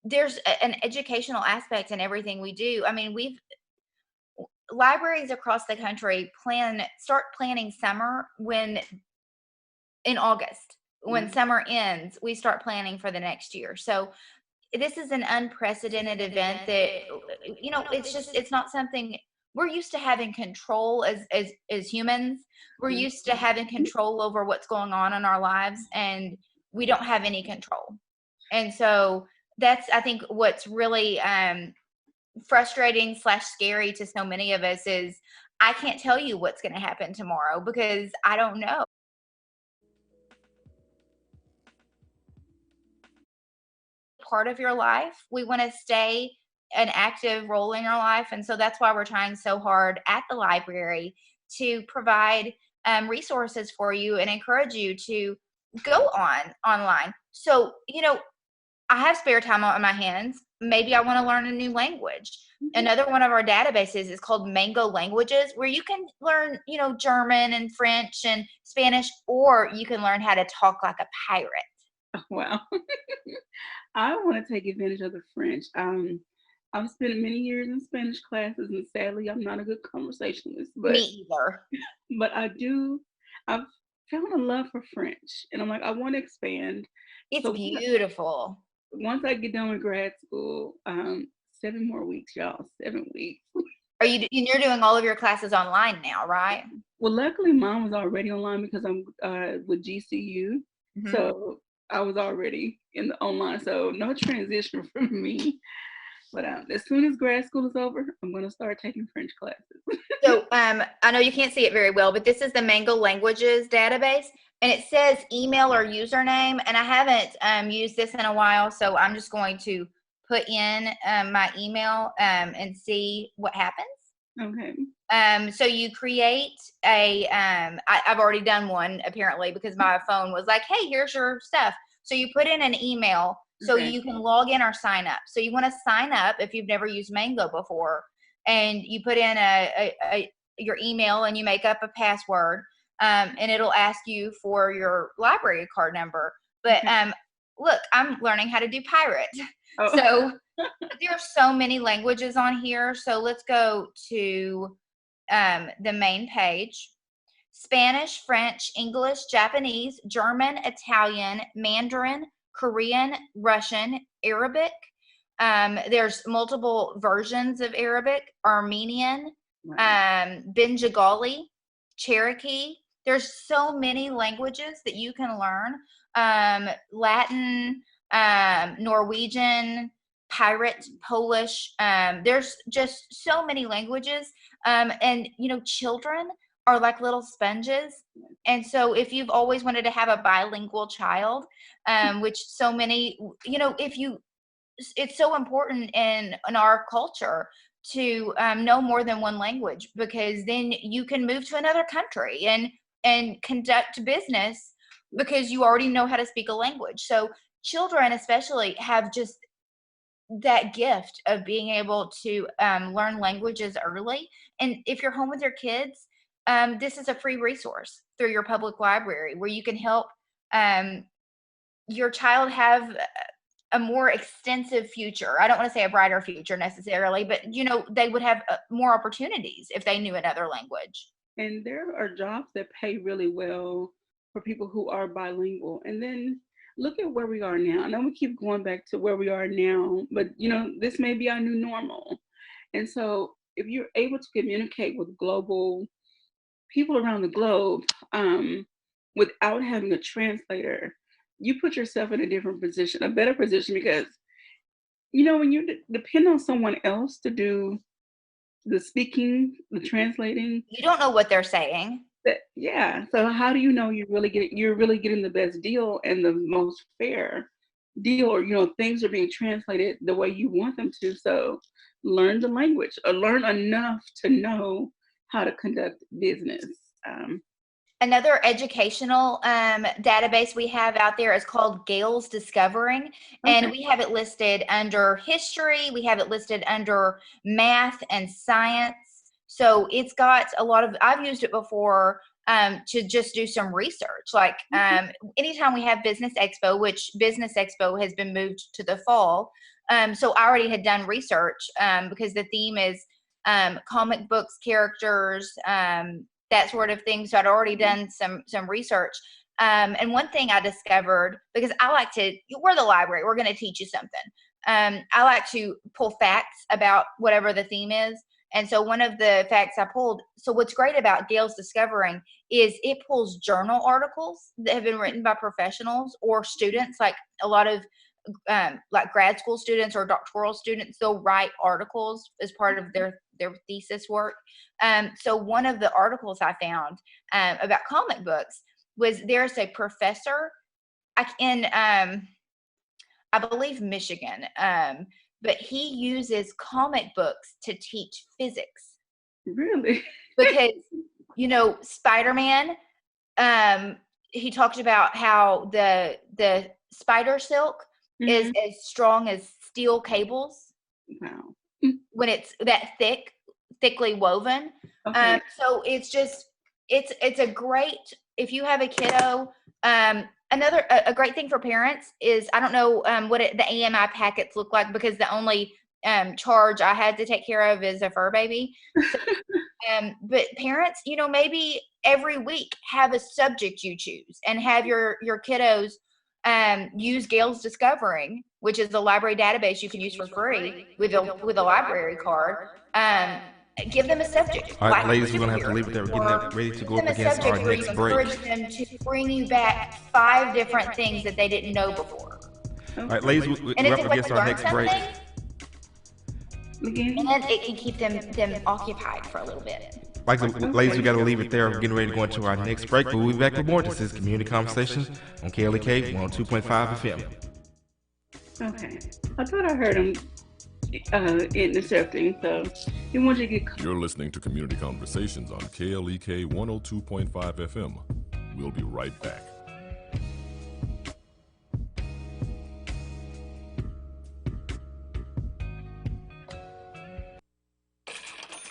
there's an educational aspect in everything we do. I mean, libraries across the country start planning summer in August. When summer ends, we start planning for the next year. So this is an unprecedented event that, it's not something we're used to having control as humans. We're used to having control over what's going on in our lives, and we don't have any control. And so that's, I think, what's really frustrating / scary to so many of us is I can't tell you what's going to happen tomorrow because I don't know. Part of your life. We want to stay an active role in your life. And so that's why we're trying so hard at the library to provide resources for you and encourage you to go online. So, I have spare time on my hands. Maybe I want to learn a new language. Another one of our databases is called Mango Languages, where you can learn, German and French and Spanish, or you can learn how to talk like a pirate. Wow. I want to take advantage of the French. I've spent many years in Spanish classes, and sadly, I'm not a good conversationalist. But, me either. But I've found a love for French, and I'm like, I want to expand. It's beautiful. Once I get done with grad school, 7 more weeks, y'all. 7 weeks. You're doing all of your classes online now, right? Well, luckily, mine was already online because I'm with GCU. Mm-hmm. So I was already in the online, so no transition for me. But as soon as grad school is over, I'm going to start taking French classes. So I know you can't see it very well, but this is the Mango Languages database, and it says email or username, and I haven't used this in a while, so I'm just going to put in my email and see what happens. Okay. So you create I've already done one apparently because my phone was like, hey, here's your stuff. So you put in an email so you can log in or sign up. So you want to sign up if you've never used Mango before, and you put in your email and you make up a password, and it'll ask you for your library card number. But look, I'm learning how to do pirate. Oh. So there are so many languages on here. So let's go to the main page. Spanish, French, English, Japanese, German, Italian, Mandarin, Korean, Russian, Arabic. There's multiple versions of Arabic, Armenian, Bengali, Cherokee. There's so many languages that you can learn. Latin, Norwegian, Pirate, Polish. There's just so many languages. And, children are like little sponges. And so if you've always wanted to have a bilingual child, which so many, it's so important in our culture to know more than one language, because then you can move to another country and conduct business because you already know how to speak a language. So children especially have just that gift of being able to learn languages early. And if you're home with your kids, this is a free resource through your public library where you can help your child have a more extensive future. I don't want to say a brighter future necessarily, but they would have more opportunities if they knew another language. And there are jobs that pay really well for people who are bilingual. And then look at where we are now. I know we keep going back to where we are now, but this may be our new normal. And so if you're able to communicate with global people around the globe without having a translator, you put yourself in a different position, a better position, because when you depend on someone else to do the speaking, the translating, you don't know what they're saying. Yeah. So how do you know you're really getting the best deal and the most fair deal, or things are being translated the way you want them to? So learn the language, or learn enough to know how to conduct business. Another educational database we have out there is called Gale's Discovering, and we have it listed under history. We have it listed under math and science. So it's got a lot of, I've used it before to just do some research. Like anytime we have Business Expo, which Business Expo has been moved to the fall. So I already had done research because the theme is comic books, characters, that sort of thing. So I'd already done some research. And one thing I discovered, because we're the library, we're going to teach you something. I like to pull facts about whatever the theme is. And so one of the facts I pulled, so what's great about Gale's Discovering is it pulls journal articles that have been written by professionals or students, like a lot of like grad school students or doctoral students, they'll write articles as part of their thesis work. So one of the articles I found about comic books was there's a professor in, I believe, Michigan, but he uses comic books to teach physics. Really? Because, Spider-Man, he talked about how the spider silk is as strong as steel cables. Wow. When it's that thickly woven. Okay. So it's a great, if you have a kiddo, a great thing for parents is, I don't know what the AMI packets look like, because the only charge I had to take care of is a fur baby. So, but parents, maybe every week have a subject you choose and have your kiddos use Gale's Discovering, which is the library database you can use for free with a library card. Give them a subject. All right, ladies, we're going to have to leave it there. We're getting that ready to go up against our next break. Encourage them to bring you back 5 different things that they didn't know before. All right, ladies, we're up against our next break. And it can keep them occupied for a little bit. Ladies, we got to leave it there. We're getting ready to go into our next break. But we'll be back with more. This is Community Conversations on KLEK 102.5 FM. Okay. I thought I heard him intercepting, so he wanted to get... You're listening to Community Conversations on KLEK 102.5 FM. We'll be right back.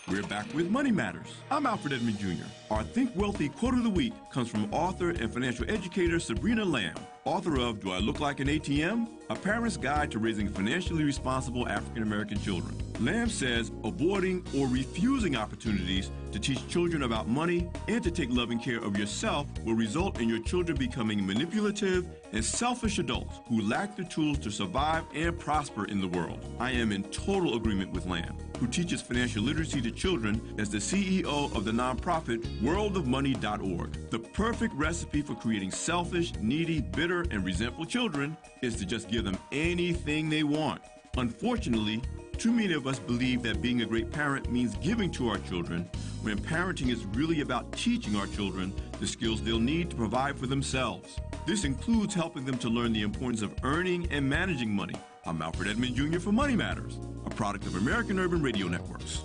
We're back with Money Matters. I'm Alfred Edmond Jr. Our Think Wealthy Quote of the Week comes from author and financial educator Sabrina Lamb, author of Do I Look Like an ATM? A Parent's Guide to Raising Financially Responsible African American Children. Lamb says avoiding or refusing opportunities to teach children about money and to take loving care of yourself will result in your children becoming manipulative and selfish adults who lack the tools to survive and prosper in the world. I am in total agreement with Lamb, who teaches financial literacy to children as the CEO of the nonprofit worldofmoney.org. The perfect recipe for creating selfish, needy, bitter, and resentful children is to just give them anything they want. Unfortunately, too many of us believe that being a great parent means giving to our children, when parenting is really about teaching our children the skills they'll need to provide for themselves. This includes helping them to learn the importance of earning and managing money. I'm Alfred Edmond Jr. for Money Matters, a product of American Urban Radio Networks.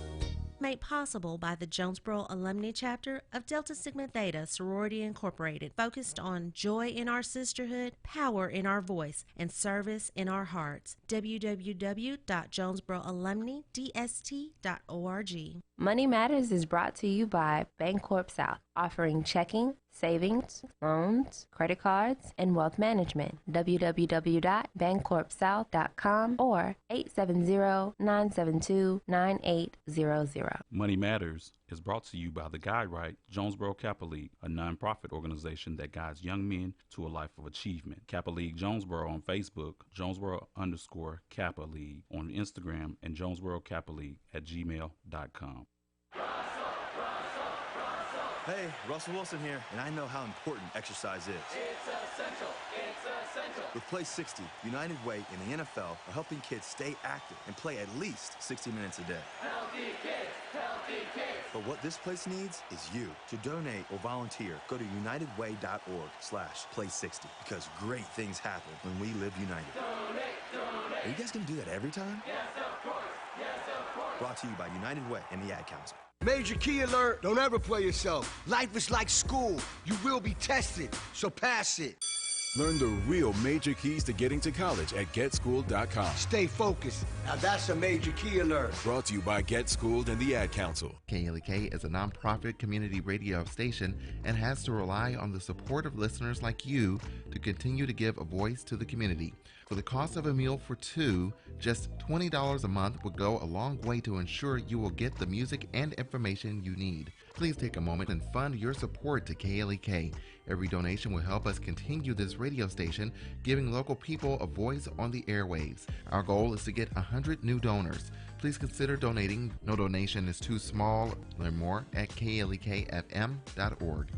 Made possible by the Jonesboro Alumni Chapter of Delta Sigma Theta Sorority Incorporated, focused on joy in our sisterhood, power in our voice, and service in our hearts. www.jonesboroalumnidst.org. Money Matters is brought to you by Bancorp South, offering checking, savings, loans, credit cards, and wealth management. www.bancorpsouth.com or 870-972-9800. Money Matters is brought to you by the Guide-Right Jonesboro Kappa League, a nonprofit organization that guides young men to a life of achievement. Kappa League Jonesboro on Facebook, Jonesboro_Kappa League on Instagram, and Jonesboro Kappa League at gmail.com. Hey, Russell Wilson here, and I know how important exercise is. It's essential. It's essential. With Play 60, United Way and the NFL are helping kids stay active and play at least 60 minutes a day. Healthy kids. Healthy kids. But what this place needs is you. To donate or volunteer, go to unitedway.org/play60 because great things happen when we live united. Donate. Are you guys going to do that every time? Yes, of course. Yes, of course. Brought to you by United Way and the Ad Council. Major key alert, don't ever play yourself. Life is like school. You will be tested, so pass it. Learn the real major keys to getting to college at GetSchooled.com. Stay focused. Now that's a major key alert. Brought to you by Get Schooled and the Ad Council. KLEK is a nonprofit community radio station and has to rely on the support of listeners like you to continue to give a voice to the community. For the cost of a meal for two, just $20 a month would go a long way to ensure you will get the music and information you need. Please take a moment and fund your support to KLEK. Every donation will help us continue this radio station, giving local people a voice on the airwaves. Our goal is to get 100 new donors. Please consider donating. No donation is too small. Learn more at klekfm.org.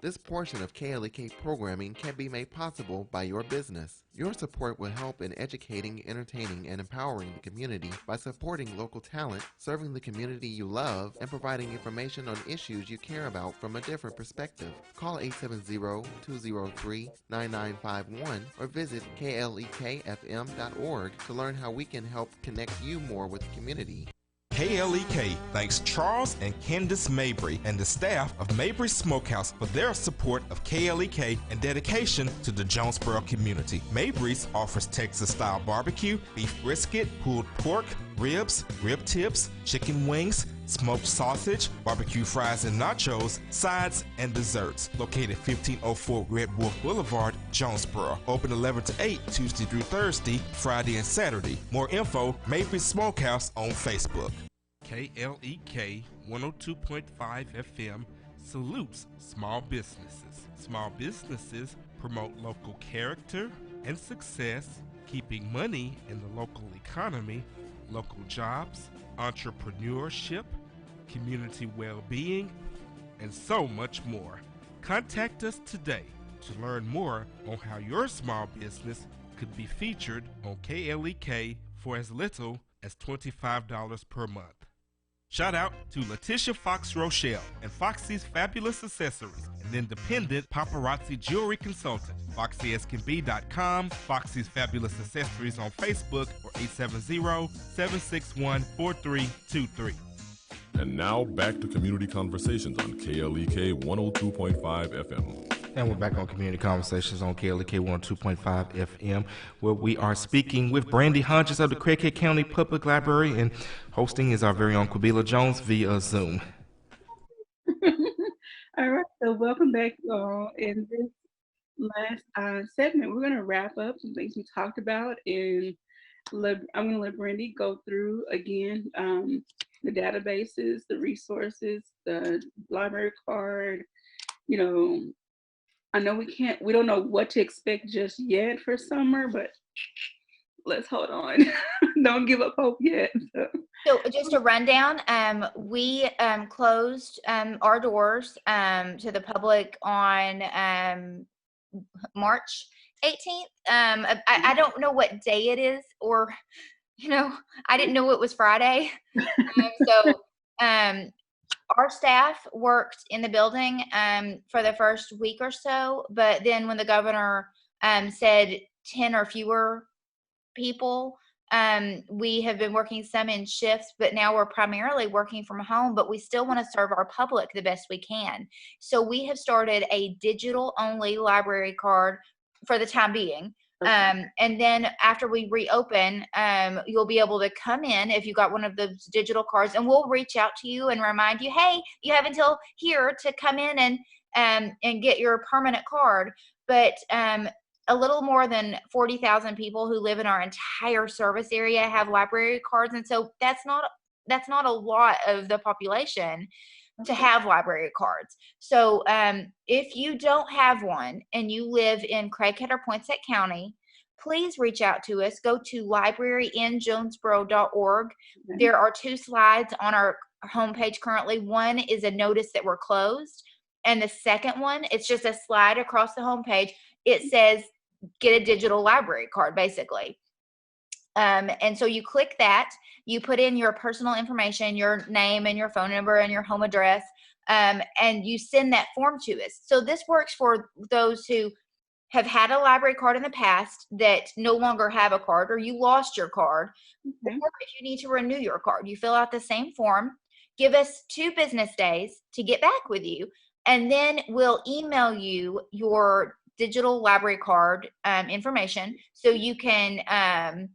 This portion of KLEK programming can be made possible by your business. Your support will help in educating, entertaining, and empowering the community by supporting local talent, serving the community you love, and providing information on issues you care about from a different perspective. Call 870-203-9951 or visit klekfm.org to learn how we can help connect you more with the community. KLEK thanks Charles and Candace Mabry and the staff of Mabry Smokehouse for their support of KLEK and dedication to the Jonesboro community. Mabry's offers Texas-style barbecue, beef brisket, pulled pork, ribs, rib tips, chicken wings, smoked sausage, barbecue fries and nachos, sides, and desserts. Located 1504 Red Wolf Boulevard, Jonesboro. Open 11 to 8 Tuesday through Thursday, Friday and Saturday. More info, Mabry Smokehouse on Facebook. KLEK 102.5 FM salutes small businesses. Small businesses promote local character and success, keeping money in the local economy, local jobs, entrepreneurship, community well-being, and so much more. Contact us today to learn more on how your small business could be featured on KLEK for as little as $25 per month. Shout out to Letitia Fox Rochelle and Foxy's Fabulous Accessories, an independent paparazzi jewelry consultant. FoxySCanBe.com, Foxy's Fabulous Accessories on Facebook, or 870-761-4323. And now back to Community Conversations on KLEK 102.5 FM. And we're back on Community Conversations on KLEK 102.5 FM, where we are speaking with Brandi Hodges of the KLEK County Public Library, and hosting is our very own Quabila Jones via Zoom. All right, so welcome back, y'all. In this last segment, we're going to wrap up some things we talked about, and I'm going to let Brandi go through again the databases, the resources, the library card. You know, I know we don't know what to expect just yet for summer, but let's hold on. Don't give up hope yet. So just a rundown, we closed our doors to the public on March 18th. I don't know what day it is, or, you know, I didn't know it was Friday. Our staff worked in the building for the first week or so, but then when the governor said 10 or fewer people, we have been working some in shifts, but now we're primarily working from home, but we still want to serve our public the best we can. So we have started a digital only library card for the time being. And then after we reopen, you'll be able to come in if you got one of those digital cards, and we'll reach out to you and remind you, hey, you have until here to come in and get your permanent card. But a little more than 40,000 people who live in our entire service area have library cards, and so that's not a lot of the population to have library cards. So if you don't have one and you live in Craighead or Poinsett County, please reach out to us. Go to libraryinjonesboro.org. There are 2 slides on our homepage currently. One is a notice that we're closed, and the second one, it's just a slide across the homepage. It says get a digital library card, basically. And so you click that, you put in your personal information, your name and your phone number and your home address, and you send that form to us. So this works for those who have had a library card in the past that no longer have a card, or you lost your card, or if you need to renew your card. You fill out the same form, give us 2 business days to get back with you, and then we'll email you your digital library card information so you can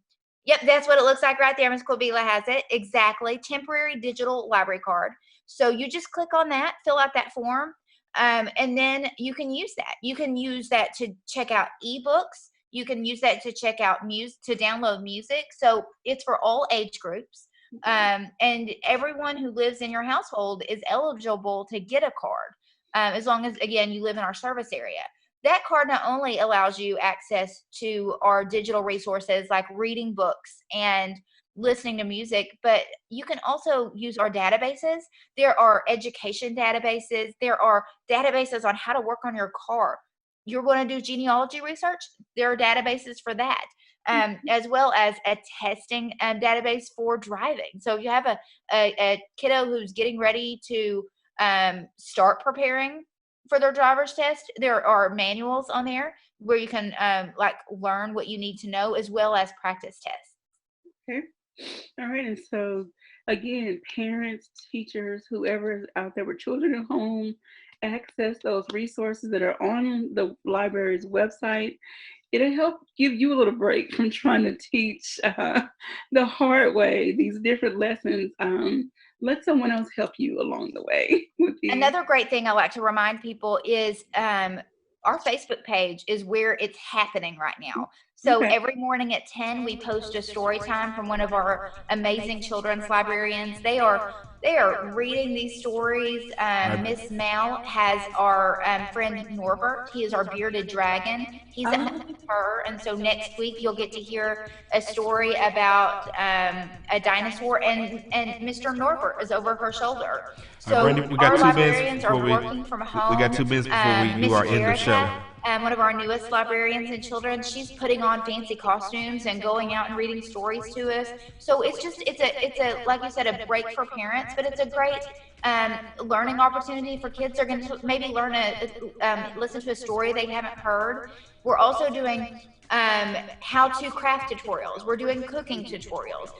yep, that's what it looks like right there. Ms. Quabila has it. Exactly. Temporary digital library card. So you just click on that, fill out that form, and then you can use that. You can use that to check out ebooks. You can use that to check out to download music. So it's for all age groups. And everyone who lives in your household is eligible to get a card, as long as, again, you live in our service area. That card not only allows you access to our digital resources like reading books and listening to music, but you can also use our databases. There are education databases. There are databases on how to work on your car. You're going to do genealogy research? There are databases for that, as well as a testing database for driving. So if you have a kiddo who's getting ready to start preparing for their driver's test, there are manuals on there where you can learn what you need to know, as well as practice tests. Okay. All right. And so again, parents, teachers, whoever is out there with children at home, access those resources that are on the library's website. It'll help give you a little break from trying to teach the hard way, these different lessons. Let someone else help you along the way with these. Another great thing I like to remind people is our Facebook page is where it's happening right now. So every morning at 10, we post a story time from one of our amazing children's librarians. They are reading these stories. Miss Mal has our friend Norbert. He is our bearded dragon. He's at home with her, and so next week you'll get to hear a story about a dinosaur, and Mr. Norbert is over her shoulder. So Brandi, we got our 2 librarians minutes are before working from home. We got 2 minutes before we do our end of show. One of our newest librarians in children, she's putting on fancy costumes and going out and reading stories to us. So it's a like you said, a break for parents, but it's a great learning opportunity for kids. They're going to maybe learn listen to a story they haven't heard. We're also doing how-to craft tutorials. We're doing cooking tutorials.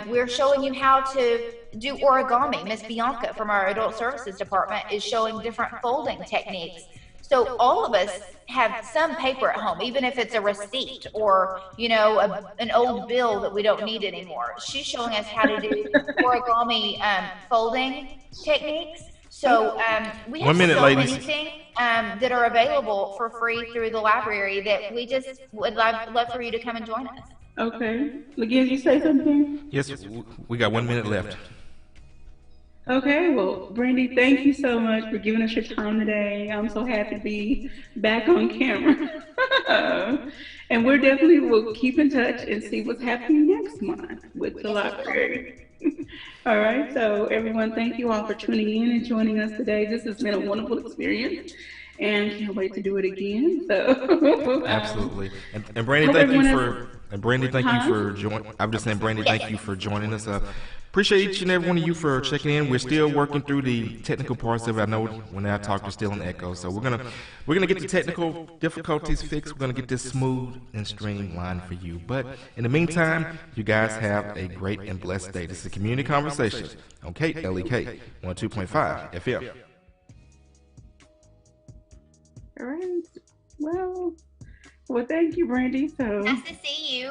We're showing you how to do origami. Miss Bianca from our adult services department is showing different folding techniques. So all of us have some paper at home, even if it's a receipt or, an old bill that we don't need anymore. She's showing us how to do origami folding techniques. So we have many things that are available for free through the library that we just would love for you to come and join us. Okay. Again, you say something? Yes, we got 1 minute left. Okay, well, Brandi, thank you so much for giving us your time today. I'm so happy to be back on camera. And we're definitely will keep in touch and see what's happening next month with the library. All right, so everyone, thank you all for tuning in and joining us today. This has been a wonderful experience, and can't wait to do it again. So absolutely. And Brandi, thank you for joining. I'm just saying, Brandi, thank you for joining us. Appreciate each and every one of you for checking in. We're still working through the technical parts of it. I know when I talk, we're still in echo, so we're gonna get the technical difficulties fixed. We're gonna get this smooth and streamlined for you. But in the meantime, you guys have a great and blessed day. This is Community Conversation on KLEK 102.5 FM. All right. Well, Well, thank you, Brandi. So Nice to see you.